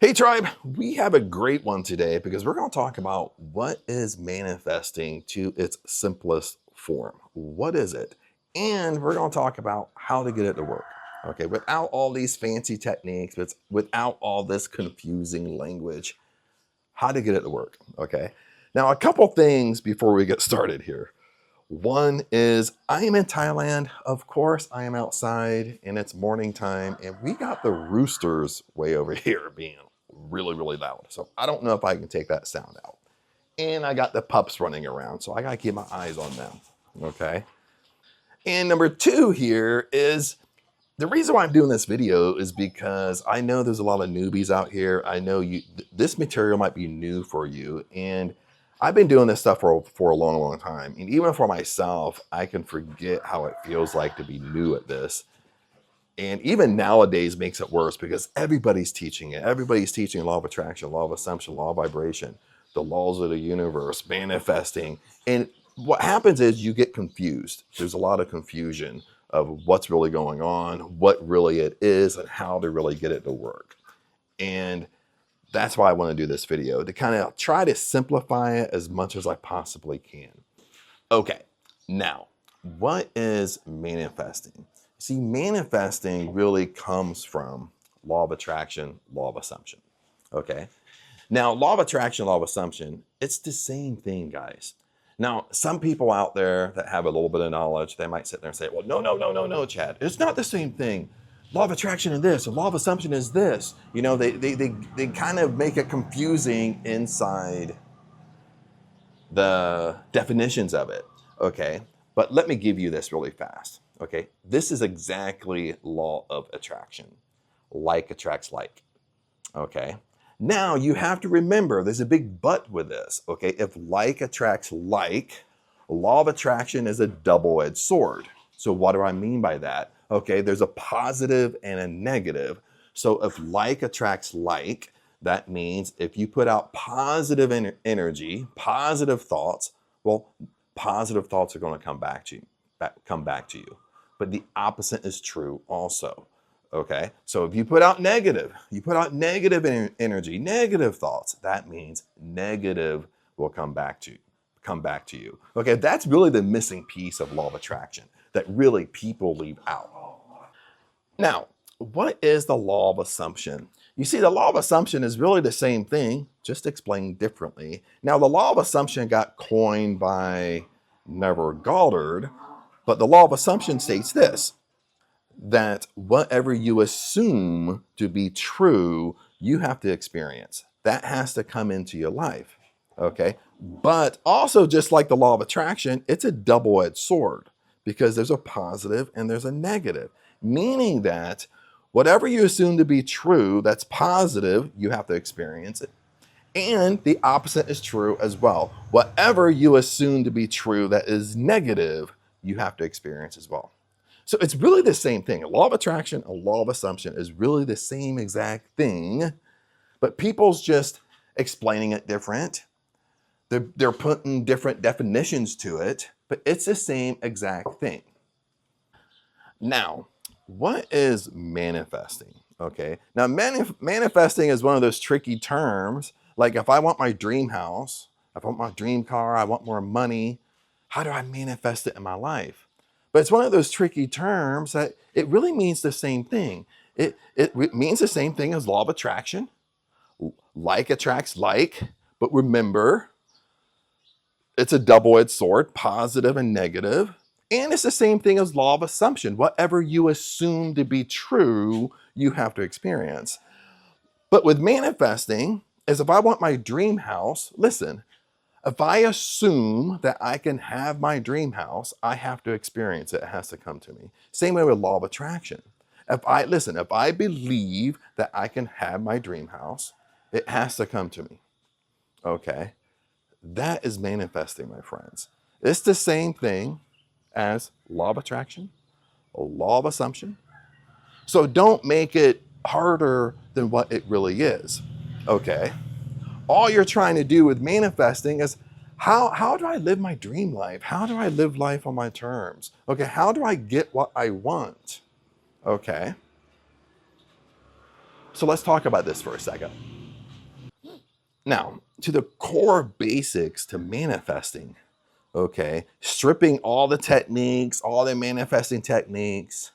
Hey tribe, we have a great one today because we're going to talk about what is manifesting to its simplest form. What is it? And we're going to talk about how to get it to work. Okay, without all these fancy techniques, without all this confusing language, how to get it to work. Okay, now a couple things before we get started here. One is I am in Thailand. Of course, I am outside and it's morning time and we got the roosters way over here being really loud. So I don't know if I can take that sound out. And I got the pups running around, so I got to keep my eyes on them. Okay. And number two here is the reason why I'm doing this video is because I know there's a lot of newbies out here. I know this material might be new for you. And I've been doing this stuff for a long time. And even for myself, I can forget how it feels like to be new at this. And even nowadays makes it worse because everybody's teaching it. Everybody's teaching law of attraction, law of assumption, law of vibration, the laws of the universe, manifesting. And what happens is you get confused. There's a lot of confusion of what's really going on, what really it is, and how to really get it to work. And that's why I want to do this video, to kind of try to simplify it as much as I possibly can. Okay, now, what is manifesting? See, manifesting really comes from law of attraction, law of assumption. Okay, now law of attraction, law of assumption, it's the same thing, guys. Now, some people out there that have a little bit of knowledge, they might sit there and say, well, no, Chad, it's not the same thing. Law of attraction is this, and law of assumption is this. You know, they kind of make it confusing inside the definitions of it, okay? But let me give you this really fast, okay? This is exactly law of attraction. Like attracts like, okay? Now, you have to remember, there's a big but with this, okay? If like attracts like, law of attraction is a double-edged sword. So what do I mean by that? Okay, there's a positive and a negative. So if like attracts like, that means if you put out positive energy, positive thoughts, well, positive thoughts are going to come back to you. But the opposite is true also. Okay, so if you put out negative energy, negative thoughts, that means negative will come back to you. Okay, that's really the missing piece of law of attraction that really people leave out. Now, what is the law of assumption? You see, the law of assumption is really the same thing, just explained differently. Now, the law of assumption got coined by Neville Goddard, but the law of assumption states this, that whatever you assume to be true, you have to experience. That has to come into your life, okay? But also, just like the law of attraction, it's a double-edged sword because there's a positive and there's a negative, meaning that whatever you assume to be true, that's positive, you have to experience it. And the opposite is true as well. Whatever you assume to be true that is negative, you have to experience as well. So it's really the same thing. A law of attraction, a law of assumption is really the same exact thing, but people's just explaining it different. They're putting different definitions to it, but it's the same exact thing. Now, what is manifesting? Okay, now manifesting is one of those tricky terms. Like if I want my dream house, if I want my dream car, I want more money, how do I manifest it in my life? But it's one of those tricky terms that it really means the same thing. It means the same thing as law of attraction. Like attracts like, but remember, it's a double-edged sword, positive and negative. And it's the same thing as law of assumption. Whatever you assume to be true, you have to experience. But with manifesting, is if I want my dream house, listen, if I assume that I can have my dream house, I have to experience it. It has to come to me. Same way with law of attraction. If I believe that I can have my dream house, it has to come to me. Okay? That is manifesting, my friends. It's the same thing as law of attraction, a law of assumption. So don't make it harder than what it really is. Okay? All you're trying to do with manifesting is how do I live my dream life? How do I live life on my terms? Okay, how do I get what I want? Okay. So let's talk about this for a second. Now, to the core basics to manifesting, okay, stripping all the techniques, all the manifesting techniques,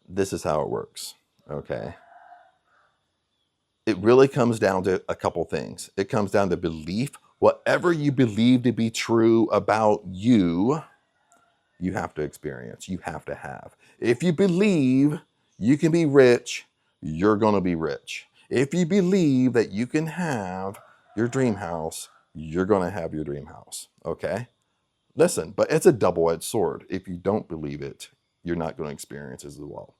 this is how it works, okay? It really comes down to a couple things. It comes down to belief. Whatever you believe to be true about you, you have to experience, you have to have. If you believe you can be rich, you're gonna be rich. If you believe that you can have your dream house, you're gonna have your dream house, okay? Listen, but it's a double-edged sword. If you don't believe it, you're not gonna experience it as well,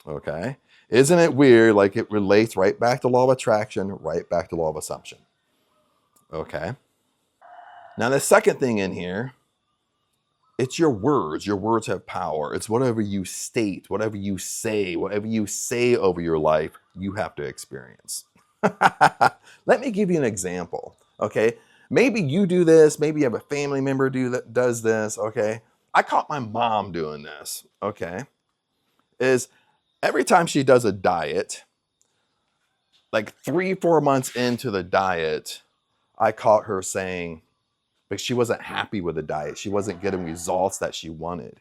okay? Isn't it weird? Like it relates right back to law of attraction, right back to law of assumption, okay? Now the second thing in here, it's your words. Your words have power. It's whatever you state, whatever you say over your life, you have to experience. Let me give you an example, okay? Maybe you do this. Maybe you have a family member does this, okay? I caught my mom doing this, okay? Is every time she does a diet, like 3-4 months into the diet, I caught her saying, but she wasn't happy with the diet. She wasn't getting results that she wanted.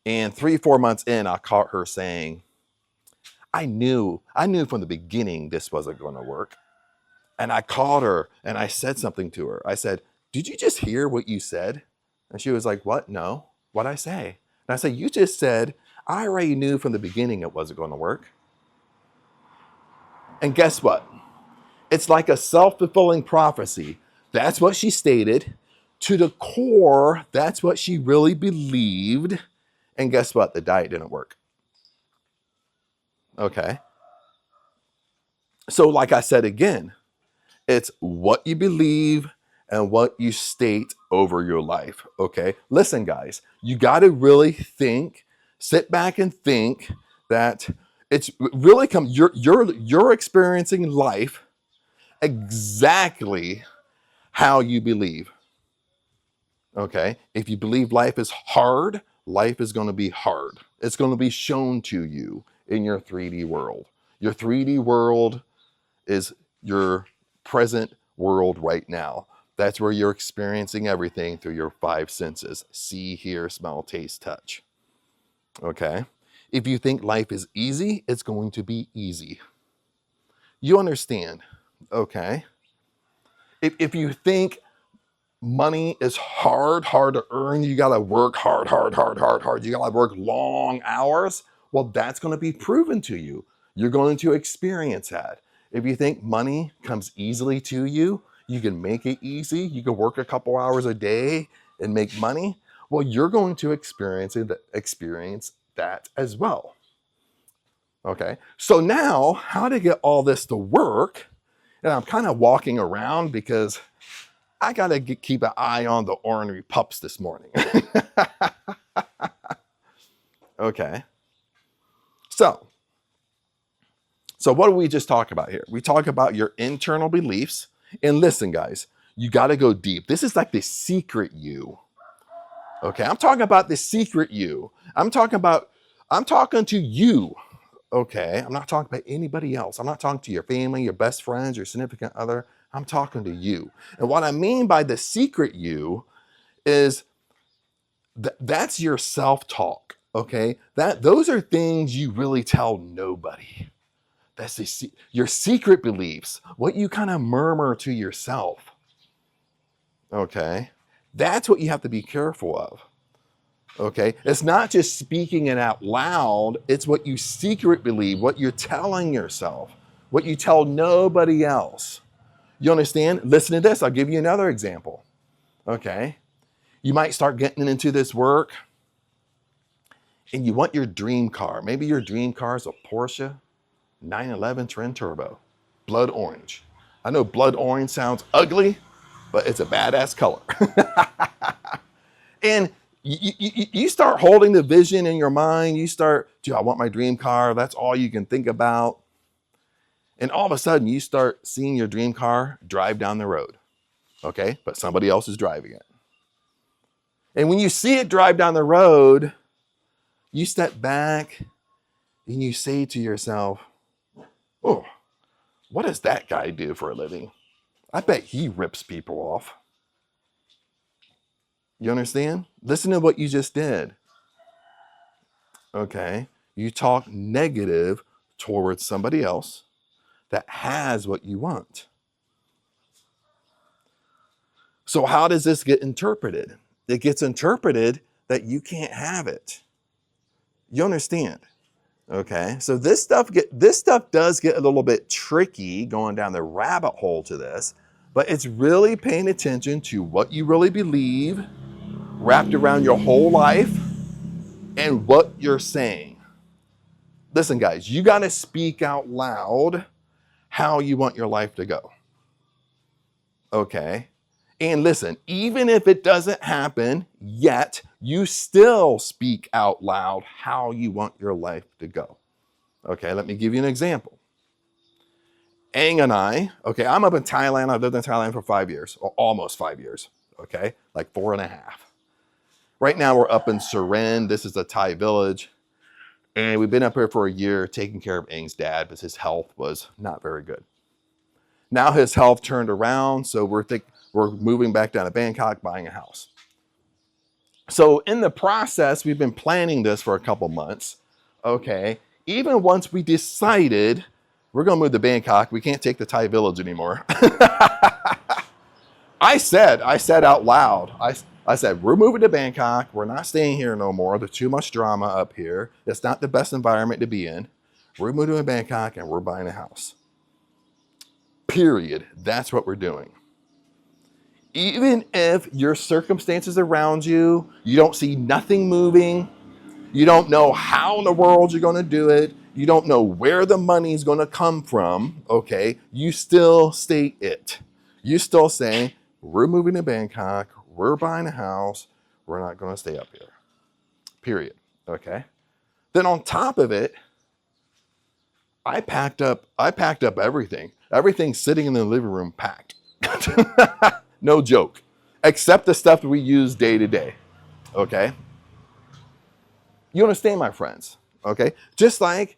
And 3-4 months in, I caught her saying, I knew from the beginning this wasn't going to work. And I called her and I said something to her. I said, did you just hear what you said? And she was like, what? No. What'd I say? And I said, you just said, I already knew from the beginning it wasn't going to work. And guess what? It's like a self-fulfilling prophecy. That's what she stated. To the core, that's what she really believed. And guess what? The diet didn't work. Okay. So like I said again, it's what you believe and what you state over your life. Okay. Listen, guys, you got to really think, sit back and think that it's really you're experiencing life exactly how you believe. Okay. If you believe life is hard, life is going to be hard. It's going to be shown to you in your 3D world. Your 3D world is your present world right now. That's where you're experiencing everything through your 5 senses. See, hear, smell, taste, touch. Okay. If you think life is easy, it's going to be easy. You understand? Okay. If you think money is hard to earn, you got to work hard. You got to work long hours. Well, that's going to be proven to you. You're going to experience that. If you think money comes easily to you, you can make it easy. You can work a couple hours a day and make money. Well, you're going to experience that as well. Okay. So now how to get all this to work? And I'm kind of walking around because I got to keep an eye on the ornery pups this morning. Okay. So what do we just talk about here? We talk about your internal beliefs. And listen, guys, you got to go deep. This is like the secret you. Okay. I'm talking about the secret you. I'm talking to you. Okay. I'm not talking about anybody else. I'm not talking to your family, your best friends, your significant other. I'm talking to you. And what I mean by the secret you is that's your self-talk. Okay. Those are things you really tell nobody. That's your secret beliefs, what you kind of murmur to yourself. Okay. That's what you have to be careful of. Okay. It's not just speaking it out loud. It's what you secret believe, what you're telling yourself, what you tell nobody else. You understand? Listen to this. I'll give you another example. Okay. You might start getting into this work and you want your dream car. Maybe your dream car is a Porsche 911 Twin Turbo, blood orange. I know blood orange sounds ugly, but it's a badass color. And you start holding the vision in your mind. You start, I want my dream car. That's all you can think about. And all of a sudden you start seeing your dream car drive down the road. Okay. But somebody else is driving it. And when you see it drive down the road, you step back and you say to yourself, oh, what does that guy do for a living? I bet he rips people off. You understand? Listen to what you just did. Okay. You talk negative towards somebody else that has what you want. So how does this get interpreted? It gets interpreted that you can't have it. You understand? Okay. So this stuff does get a little bit tricky going down the rabbit hole to this, but it's really paying attention to what you really believe wrapped around your whole life and what you're saying. Listen, guys, you got to speak out loud how you want your life to go. Okay. And listen, even if it doesn't happen yet, you still speak out loud how you want your life to go. Okay, let me give you an example. Aang and I, okay, I'm up in Thailand. I've lived in Thailand for 5 years, or almost 5 years, okay, like 4.5. Right now we're up in Surin. This is a Thai village. And we've been up here for a year taking care of Aang's dad because his health was not very good. Now his health turned around, so we're moving back down to Bangkok, buying a house. So in the process, we've been planning this for a couple months, okay? Even once we decided we're going to move to Bangkok, we can't take the Thai village anymore. I said out loud, I said, we're moving to Bangkok. We're not staying here no more. There's too much drama up here. It's not the best environment to be in. We're moving to Bangkok and we're buying a house. Period. That's what we're doing. Even if your circumstances around you, you don't see nothing moving, you don't know how in the world you're going to do it, you don't know where the money's going to come from, okay, you still state it. You still say, we're moving to Bangkok, we're buying a house, we're not going to stay up here. Period. Okay? Then on top of it, I packed up everything. Everything's sitting in the living room packed. No joke. Except the stuff that we use day to day. Okay? You understand, my friends? Okay? Just like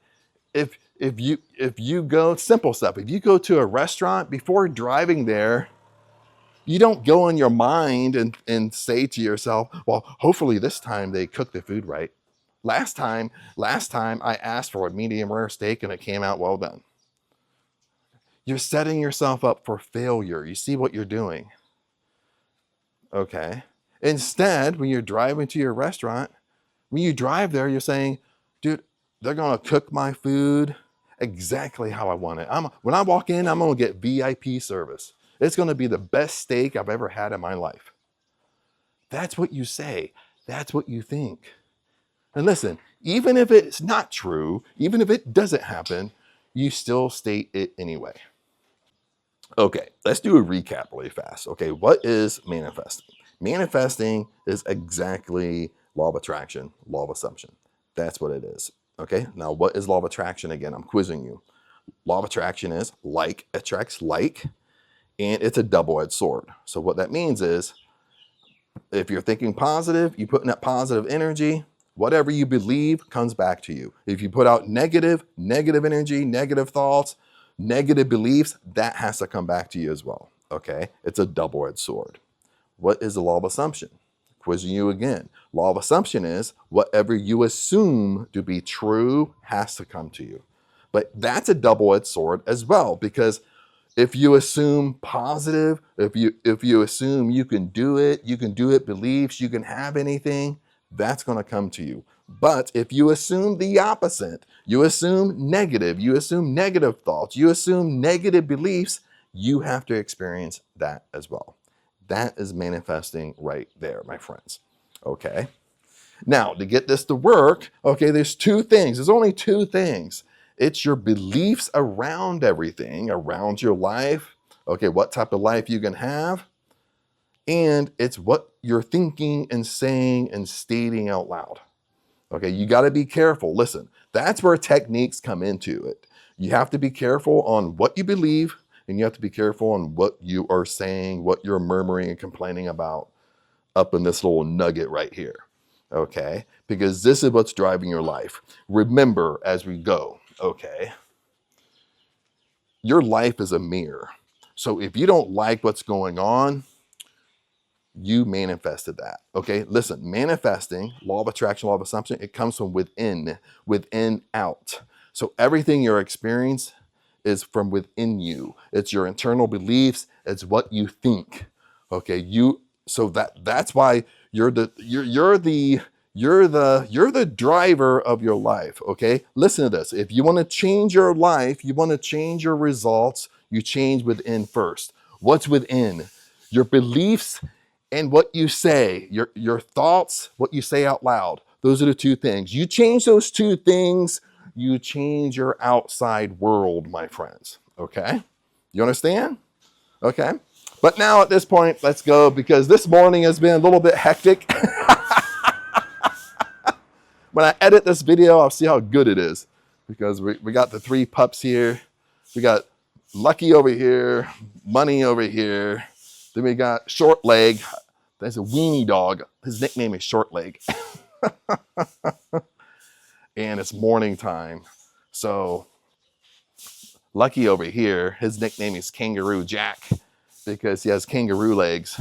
if you go, simple stuff, if you go to a restaurant, before driving there, you don't go in your mind and say to yourself, well, hopefully this time they cook the food right. Last time I asked for a medium rare steak and it came out well done. You're setting yourself up for failure. You see what you're doing. Okay. Instead, when you're driving to your restaurant, when you drive there, you're saying, dude, they're going to cook my food exactly how I want it. When I walk in, I'm going to get VIP service. It's going to be the best steak I've ever had in my life. That's what you say. That's what you think. And listen, even if it's not true, even if it doesn't happen, you still state it anyway. Okay, let's do a recap really fast. Okay, what is manifesting? Manifesting is exactly law of attraction, law of assumption. That's what it is. Okay, now what is law of attraction again? I'm quizzing you. Law of attraction is like attracts like, and it's a double-edged sword. So what that means is, if you're thinking positive, you put in that positive energy, whatever you believe comes back to you. If you put out negative energy, negative thoughts, negative beliefs, that has to come back to you as well. Okay? It's a double-edged sword. What is the law of assumption? Quizzing you again. Law of assumption is whatever you assume to be true has to come to you. But that's a double-edged sword as well, because if you assume positive, if you assume you can do it, beliefs, you can have anything, that's going to come to you. But if you assume the opposite, you assume negative thoughts, you assume negative beliefs, you have to experience that as well. That is manifesting right there, my friends. Okay. Now, to get this to work, okay, there's two things. There's only two things. It's your beliefs around everything, around your life. Okay, what type of life you can have. And it's what you're thinking and saying and stating out loud. Okay, you got to be careful. Listen, that's where techniques come into it. You have to be careful on what you believe, and you have to be careful on what you are saying, what you're murmuring and complaining about up in this little nugget right here. Okay, because this is what's driving your life. Remember as we go, okay, your life is a mirror. So if you don't like what's going on, you manifested that. Okay, listen, manifesting, law of attraction, law of assumption, it comes from within out. So everything you're experiencing is from within you. It's your internal beliefs. It's what you think. Okay, so that's why you're the driver of your life. Okay, listen to this. If you want to change your life, you want to change your results, you change within first. What's within? Your beliefs and what you say, your thoughts, what you say out loud. Those are the two things. You change those two things, you change your outside world, my friends. Okay? You understand? Okay. But now at this point, let's go, because this morning has been a little bit hectic. When I edit this video, I'll see how good it is, because we got the 3 pups here. We got Lucky over here, Money over here. Then we got Short Leg. That's a weenie dog. His nickname is Short Leg. And it's morning time. So Lucky over here, his nickname is Kangaroo Jack, because he has kangaroo legs.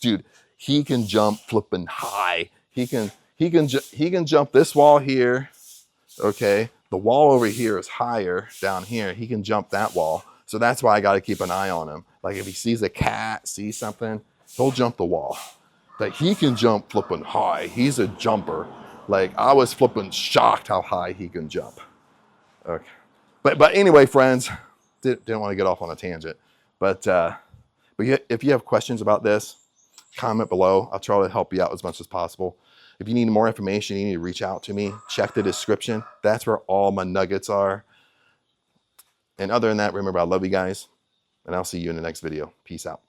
Dude, he can jump flipping high. He can jump this wall here. Okay, the wall over here is higher down here. He can jump that wall. So that's why I got to keep an eye on him. Like if he sees a cat, sees something, he'll jump the wall. Like he can jump flipping high. He's a jumper. Like I was flipping shocked how high he can jump. Okay, but anyway, friends, didn't want to get off on a tangent. But if you have questions about this, comment below. I'll try to help you out as much as possible. If you need more information, you need to reach out to me. Check the description. That's where all my nuggets are. And other than that, remember, I love you guys, and I'll see you in the next video. Peace out.